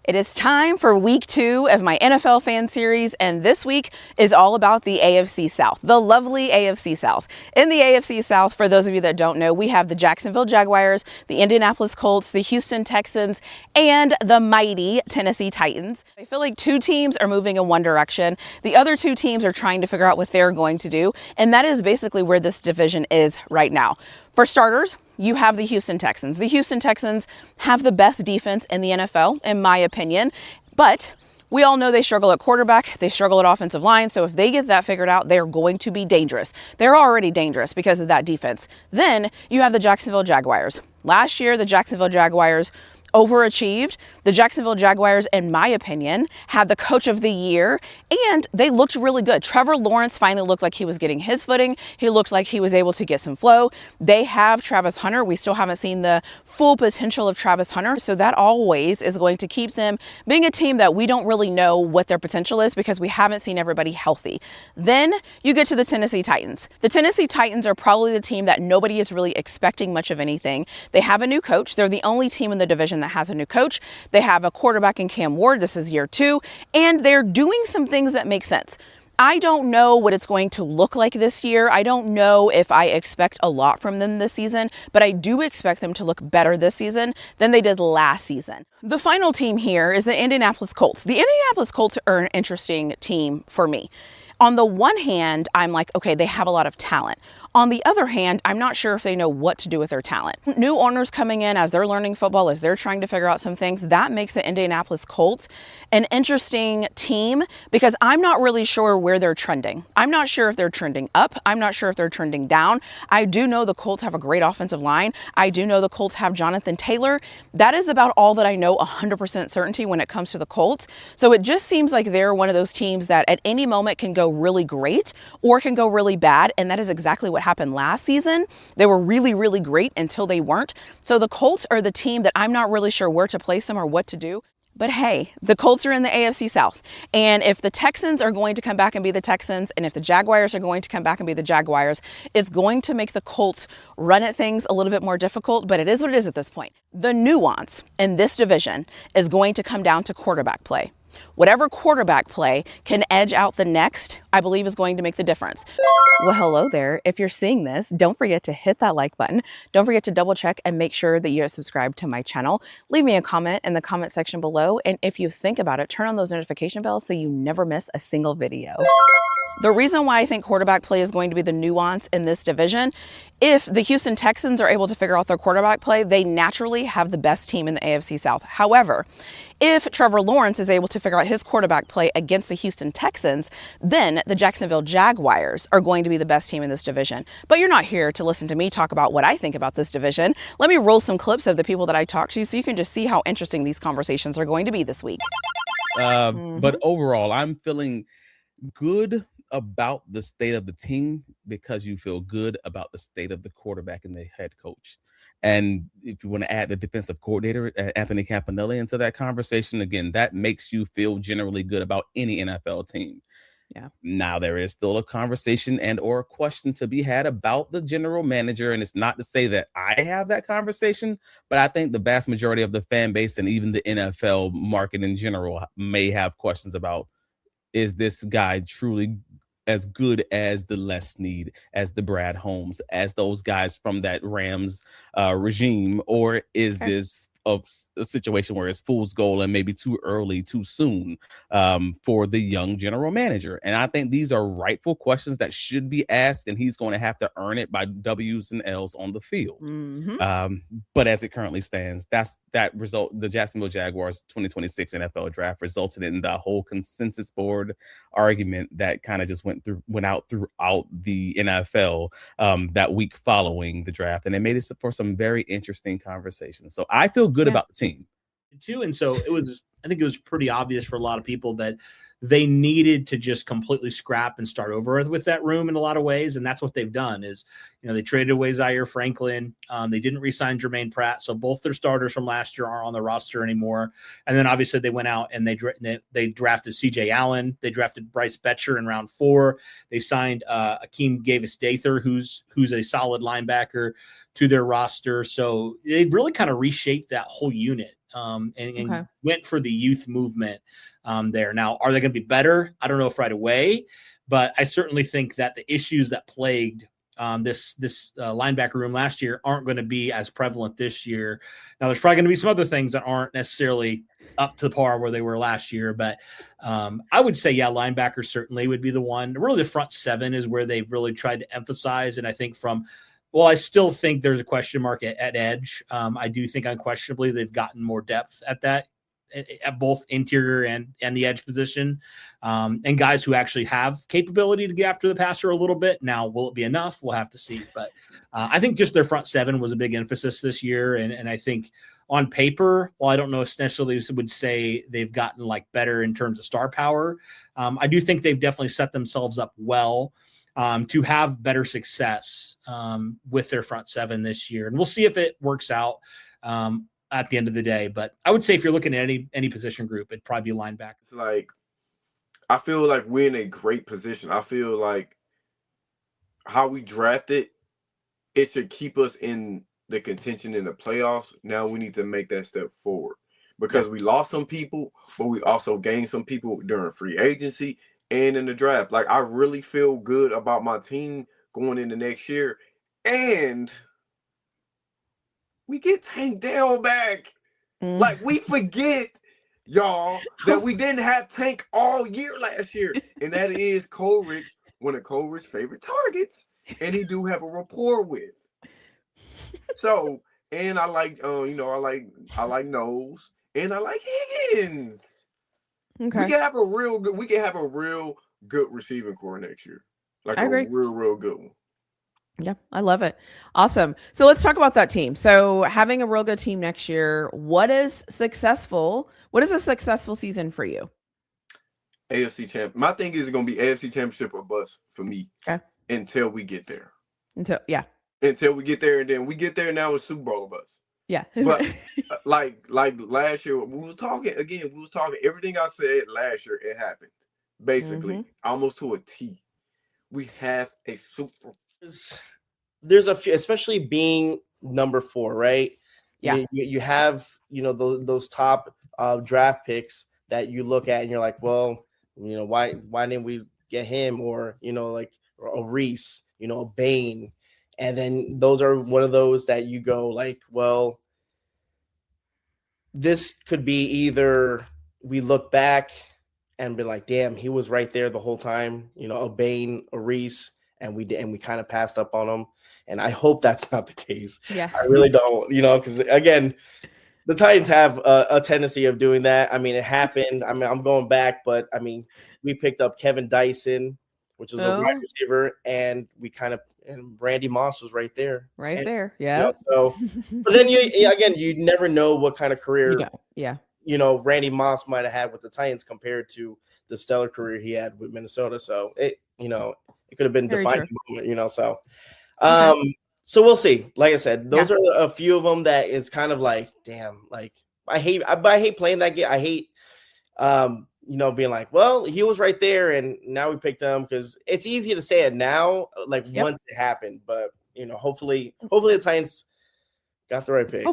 It is time for week 2 of my NFL fan series, and this week is all about the AFC South, the lovely AFC South. In the AFC South, for those of you that don't know, we have the Jacksonville Jaguars, the Indianapolis Colts, the Houston Texans, and the mighty Tennessee Titans. I feel like 2 teams are moving in one direction. The other 2 teams are trying to figure out what they're going to do, and that is basically where this division is right now. For starters, you have the Houston Texans. The Houston Texans have the best defense in the NFL, in my opinion, but we all know they struggle at quarterback, they struggle at offensive line, so if they get that figured out, they're going to be dangerous. They're already dangerous because of that defense. Then you have the Jacksonville Jaguars. Last year, the Jacksonville Jaguars overachieved. The Jacksonville Jaguars, in my opinion, had the coach of the year, and they looked really good. Trevor Lawrence finally looked like he was getting his footing. He looked like he was able to get some flow. They have Travis Hunter. We still haven't seen the full potential of Travis Hunter, so that always is going to keep them being a team that we don't really know what their potential is because we haven't seen everybody healthy. Then you get to the Tennessee Titans. The Tennessee Titans are probably the team that nobody is really expecting much of anything. They have a new coach. They're the only team in the division that has a new coach. They have a quarterback in Cam Ward. This is year 2, and they're doing some things that make sense. I don't know what it's going to look like this year. I don't know if I expect a lot from them this season, but I do expect them to look better this season than they did last season. The final team here is the Indianapolis Colts. The Indianapolis Colts are an interesting team for me. On the one hand, I'm like, okay, they have a lot of talent. On the other hand, I'm not sure if they know what to do with their talent. New owners coming in as they're learning football, as they're trying to figure out some things, that makes the Indianapolis Colts an interesting team because I'm not really sure where they're trending. I'm not sure if they're trending up. I'm not sure if they're trending down. I do know the Colts have a great offensive line. I do know the Colts have Jonathan Taylor. That is about all that I know 100% certainty when it comes to the Colts. So it just seems like they're one of those teams that at any moment can go really great or can go really bad, and that is exactly what happened last season. They were really, really great until they weren't. So the Colts are the team that I'm not really sure where to place them or what to do. But hey, the Colts are in the AFC South. And if the Texans are going to come back and be the Texans, and if the Jaguars are going to come back and be the Jaguars, it's going to make the Colts run at things a little bit more difficult, but it is what it is at this point. The nuance in this division is going to come down to quarterback play. Whatever quarterback play can edge out the next, I believe is going to make the difference. Well, hello there. If you're seeing this, don't forget to hit that like button. Don't forget to double check and make sure that you are subscribed to my channel. Leave me a comment in the comment section below. And if you think about it, turn on those notification bells so you never miss a single video. The reason why I think quarterback play is going to be the nuance in this division, if the Houston Texans are able to figure out their quarterback play, they naturally have the best team in the AFC South. However, if Trevor Lawrence is able to figure out his quarterback play against the Houston Texans, then the Jacksonville Jaguars are going to be the best team in this division. But you're not here to listen to me talk about what I think about this division. Let me roll some clips of the people that I talked to so you can just see how interesting these conversations are going to be this week. But overall, I'm feeling good about the state of the team because you feel good about the state of the quarterback and the head coach. And if you want to add the defensive coordinator, Anthony Campanelli, into that conversation, again, that makes you feel generally good about any NFL team. Yeah. Now, there is still a conversation and or a question to be had about the general manager. And it's not to say that I have that conversation, but I think the vast majority of the fan base and even the NFL market in general may have questions about, is this guy truly as good as the Les Snead, as the Brad Holmes, as those guys from that Rams regime, or is this a situation where it's fool's goal and maybe too early, too soon for the young general manager? And I think these are rightful questions that should be asked, and he's going to have to earn it by W's and L's on the field. But as it currently stands, that result, the Jacksonville Jaguars 2026 NFL draft resulted in the whole consensus board argument that kind of just went out throughout the NFL that week following the draft, and it made it for some very interesting conversations. So I feel good about the team too. And so I think it was pretty obvious for a lot of people that they needed to just completely scrap and start over with that room in a lot of ways. And that's what they've done is, they traded away Zaire Franklin. They didn't re-sign Jermaine Pratt. So both their starters from last year aren't on the roster anymore. And then obviously they went out and they drafted CJ Allen. They drafted Bryce Betcher in round 4. They signed Akeem Davis-Dather, who's a solid linebacker, to their roster. So they've really kind of reshaped that whole unit. and went for the youth movement there. Now, are they going to be better? I don't know if right away, but I certainly think that the issues that plagued this linebacker room last year aren't going to be as prevalent this year. Now, there's probably going to be some other things that aren't necessarily up to par where they were last year, but I would say, yeah, linebacker certainly would be the one. Really, the front seven is where they've really tried to emphasize, and I think I still think there's a question mark at edge. I do think unquestionably they've gotten more depth at that, at both interior and the edge position, and guys who actually have capability to get after the passer a little bit. Now, will it be enough? We'll have to see. But I think just their front seven was a big emphasis this year. And I think on paper, while I don't know if necessarily would say they've gotten like better in terms of star power, I do think they've definitely set themselves up well to have better success with their front seven this year. And we'll see if it works out at the end of the day. But I would say if you're looking at any position group, it'd probably be linebacker. It's like, I feel like we're in a great position. I feel like how we drafted, it should keep us in the contention in the playoffs. Now we need to make that step forward because we lost some people, but we also gained some people during free agency and in the draft. Like, I really feel good about my team going into next year. And we get Tank Dell back. Like, we forget, y'all, that we didn't have Tank all year last year. And that is Coleridge, one of Coleridge's favorite targets. And he do have a rapport with. So, and I like, I like Knowles. And I like Higgins. Okay. We can have a real good receiving core next year. Like I agree. Real good one. Yeah, I love it. Awesome. So let's talk about that team. So having a real good team next year, what is a successful season for you? AFC champ. My thing is going to be AFC championship or bust for me. Okay. Until we get there. Until we get there, and then we get there now with Super Bowl or bust. Yeah. But like last year, we was talking everything I said last year, it happened. Basically, almost to a T. We have a Super. There's a few, especially being number 4, right? Yeah. You have, those top draft picks that you look at and you're like, well, why didn't we get him? Or, like a Reese, a Bain. And then those are one of those that you go like, well, this could be either we look back and be like, damn, he was right there the whole time, a Bain, a Reese, and we kind of passed up on him. And I hope that's not the case. Yeah. I really don't, because again, the Titans have a tendency of doing that. I mean, it happened. I mean, I'm going back, but I mean, we picked up Kevin Dyson, which is a wide receiver, and and Randy Moss was right there. There. Yeah. So, but then you never know what kind of career, Randy Moss might have had with the Titans compared to the stellar career he had with Minnesota. So it could have been defining moment, so. So we'll see. Like I said, those are a few of them that is kind of like, damn, like I hate playing that game. I hate, being like, well, he was right there and now we picked them, because it's easy to say it now, like once it happened, but hopefully the Titans got the right pick.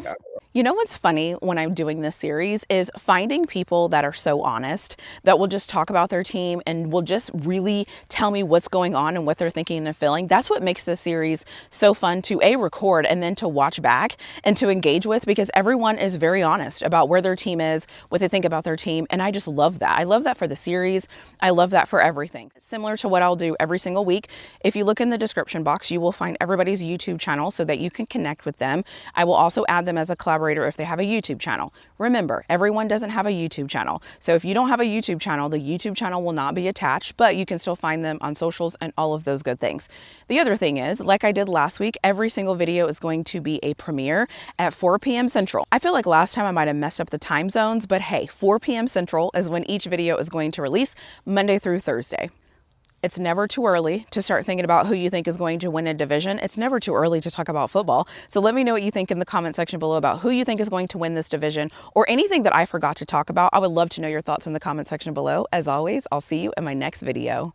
You know what's funny when I'm doing this series is finding people that are so honest that will just talk about their team and will just really tell me what's going on and what they're thinking and feeling. That's what makes this series so fun to record and then to watch back and to engage with, because everyone is very honest about where their team is, what they think about their team. And I just love that. I love that for the series. I love that for everything. Similar to what I'll do every single week. If you look in the description box, you will find everybody's YouTube channel so that you can connect with them. I will also add them as a collaborator if they have a YouTube channel. Remember, everyone doesn't have a YouTube channel. So if you don't have a YouTube channel, the YouTube channel will not be attached, but you can still find them on socials and all of those good things. The other thing is, like I did last week, every single video is going to be a premiere at 4 p.m. Central. I feel like last time I might have messed up the time zones, but hey, 4 p.m. Central is when each video is going to release, Monday through Thursday. It's never too early to start thinking about who you think is going to win a division. It's never too early to talk about football. So let me know what you think in the comment section below about who you think is going to win this division, or anything that I forgot to talk about. I would love to know your thoughts in the comment section below. As always, I'll see you in my next video.